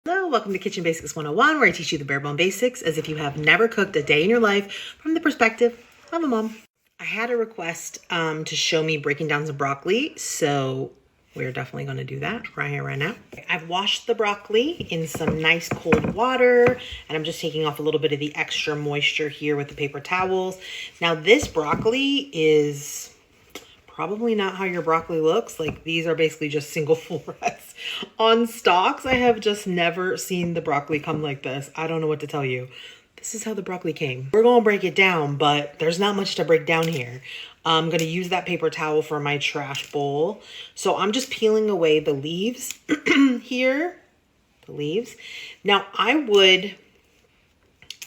Hello, welcome to Kitchen Basics 101, where I teach you the bare bone basics as if you have never cooked a day in your life from the perspective of a mom. I had a request to show me breaking down some broccoli, so we're definitely going to do that right here, right now. I've washed the broccoli in some nice cold water, and I'm just taking off a little bit of the extra moisture here with the paper towels. Now, this broccoli is probably not how your broccoli looks. Like, these are basically just single florets on stalks. I have just never seen the broccoli come like this. I don't know what to tell you. This is how the broccoli came. We're gonna break it down, but there's not much to break down here. I'm gonna use that paper towel for my trash bowl. So I'm just peeling away the leaves here, the leaves. Now I would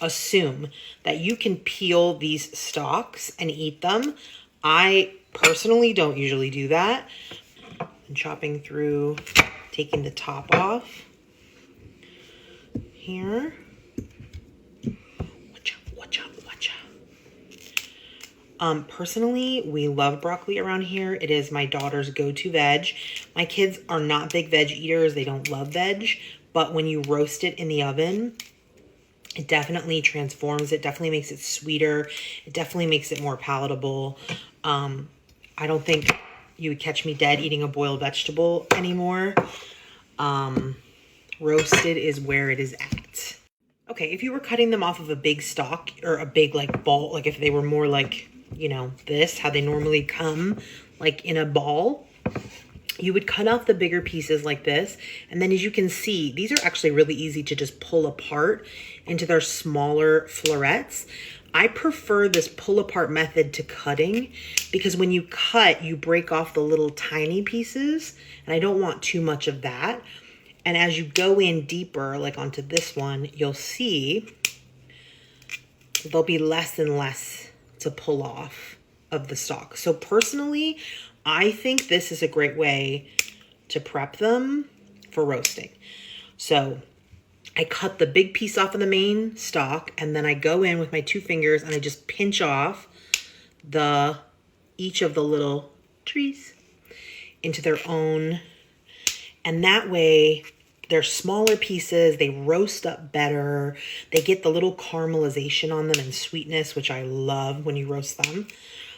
assume that you can peel these stalks and eat them. I personally don't usually do that. I'm chopping through, taking the top off here. Watcha. Personally, we love broccoli around here. It is my daughter's go-to veg. My kids are not big veg eaters. They don't love veg, but when you roast it in the oven, it definitely transforms. It definitely makes it sweeter. It definitely makes it more palatable. I don't think you would catch me dead eating a boiled vegetable anymore. Roasted is where it is at. Okay, if you were cutting them off of a big stalk or a big like ball, like if they were more like, you know, this, how they normally come like in a ball, you would cut off the bigger pieces like this. And then as you can see, these are actually really easy to just pull apart into their smaller florets. I prefer this pull apart method to cutting because when you cut, you break off the little tiny pieces, and I don't want too much of that. And as you go in deeper, like onto this one, you'll see there'll be less and less to pull off of the stalk. So personally, I think this is a great way to prep them for roasting. So I cut the big piece off of the main stalk, and then I go in with my 2 fingers and I just pinch off each of the little trees into their own. And that way they're smaller pieces, they roast up better, they get the little caramelization on them and sweetness, which I love when you roast them.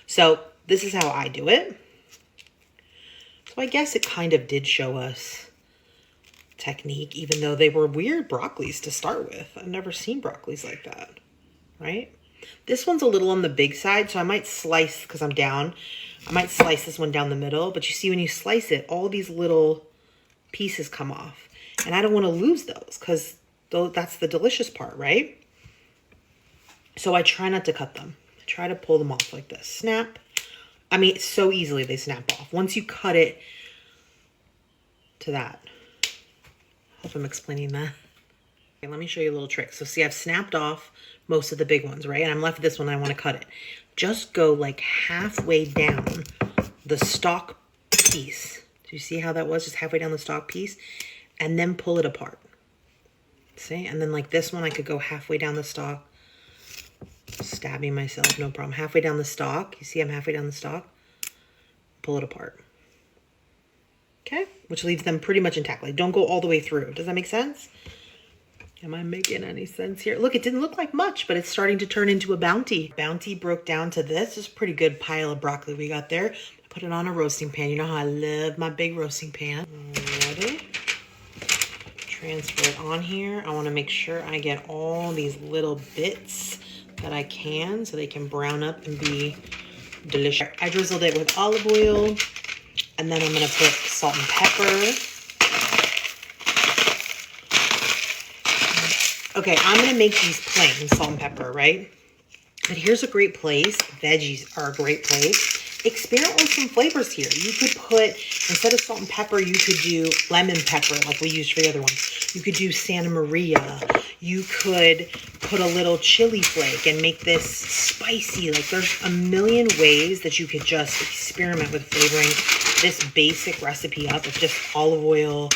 So this is how I do it. So I guess it kind of did show us technique, even though they were weird broccolis to start with. I've never seen broccolis like that, right? This one's a little on the big side, so I might slice, because I'm down, I might slice this one down the middle. But you see, when you slice it, all these little pieces come off. And I don't want to lose those, because that's the delicious part, right? So I try not to cut them. I try to pull them off like this. Snap. I mean, so easily they snap off. Once you cut it to that. I hope I'm explaining that. Okay, let me show you a little trick. So see, I've snapped off most of the big ones, right? And I'm left with this one, I want to cut it. Just go like halfway down the stalk piece. Do you see how that was? Just halfway down the stalk piece. And then pull it apart. See? And then like this one, I could go halfway down the stalk. Stabbing myself, no problem. Halfway down the stalk. You see I'm halfway down the stalk? Pull it apart. Okay? Which leaves them pretty much intact. Like, don't go all the way through. Does that make sense? Am I making any sense here? Look, it didn't look like much, but it's starting to turn into a bounty. Bounty broke down to this. This is a pretty good pile of broccoli we got there. Put it on a roasting pan. You know how I love my big roasting pan. Ready? Transfer it on here. I want to make sure I get all these little bits that I can so they can brown up and be delicious. I drizzled it with olive oil, and then I'm going to put salt and pepper. Okay, I'm going to make these plain salt and pepper, right? But here's a great place. Veggies are a great place. Experiment with some flavors here. You could put, instead of salt and pepper, you could do lemon pepper like we used for the other ones. You could do Santa Maria. You could put a little chili flake and make this spicy. Like, there's a million ways that you could just experiment with flavoring this basic recipe up with just olive oil,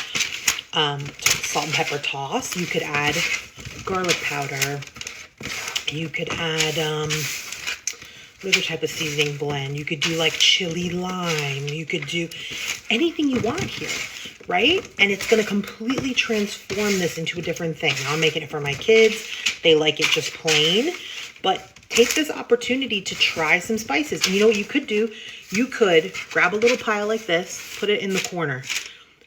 salt and pepper toss. You could add garlic powder. You could add what other type of seasoning blend? You could do like chili lime. You could do anything you want here. right? And it's gonna completely transform this into a different thing. Now I'm making it for my kids. They like it just plain, but take this opportunity to try some spices. And you know what you could do? You could grab a little pile like this, put it in the corner,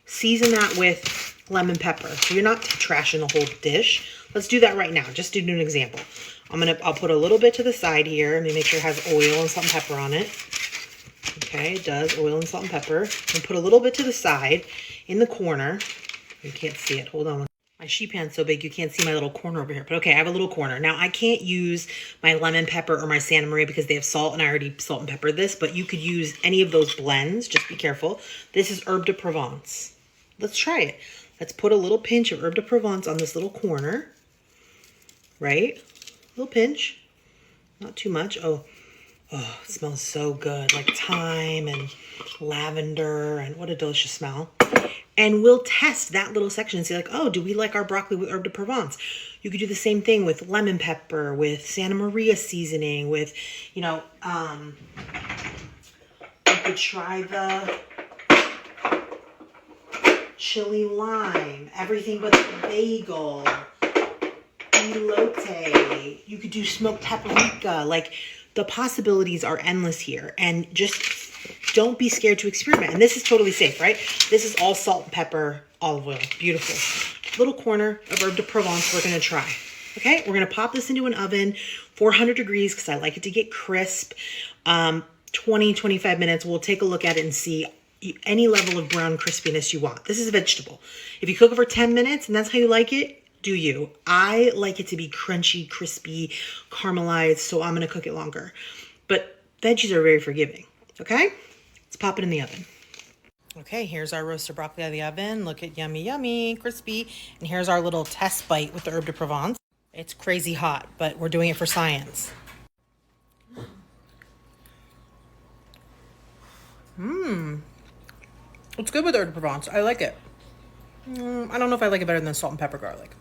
season that with lemon pepper. So you're not trashing the whole dish. Let's do that right now, just to do an example. I'll put a little bit to the side here. Let me make sure it has oil and salt and pepper on it. Okay, it does, oil and salt and pepper. And put a little bit to the side in the corner. You can't see it, hold on. My sheet pan's so big you can't see my little corner over here. But okay, I have a little corner. Now I can't use my lemon pepper or my Santa Maria because they have salt and I already salt and pepper this, but you could use any of those blends, just be careful. This is Herbe de Provence. Let's try it. Let's put a little pinch of Herbe de Provence on this little corner, right? A little pinch, not too much. Oh, it smells so good, like thyme and lavender, and what a delicious smell. And we'll test that little section and see like, oh, do we like our broccoli with Herbe de Provence? You could do the same thing with lemon pepper, with Santa Maria seasoning, with, you could try the chili lime, everything but the bagel, elote. You could do smoked paprika. Like, the possibilities are endless here, and just don't be scared to experiment. And this is totally safe, right? This is all salt and pepper, olive oil. Beautiful. Little corner of Herbe de Provence we're going to try. Okay, we're going to pop this into an oven, 400 degrees, because I like it to get crisp. 20-25 minutes. We'll take a look at it and see any level of brown crispiness you want. This is a vegetable. If you cook it for 10 minutes and that's how you like it, do you. I like it to be crunchy, crispy, caramelized, so I'm going to cook it longer. But veggies are very forgiving. Okay, let's pop it in the oven. Okay, here's our roasted broccoli out of the oven. Look at yummy, yummy, crispy. And here's our little test bite with the Herbe de Provence. It's crazy hot, but we're doing it for science. It's good with Herbe de Provence. I like it. I don't know if I like it better than salt and pepper garlic.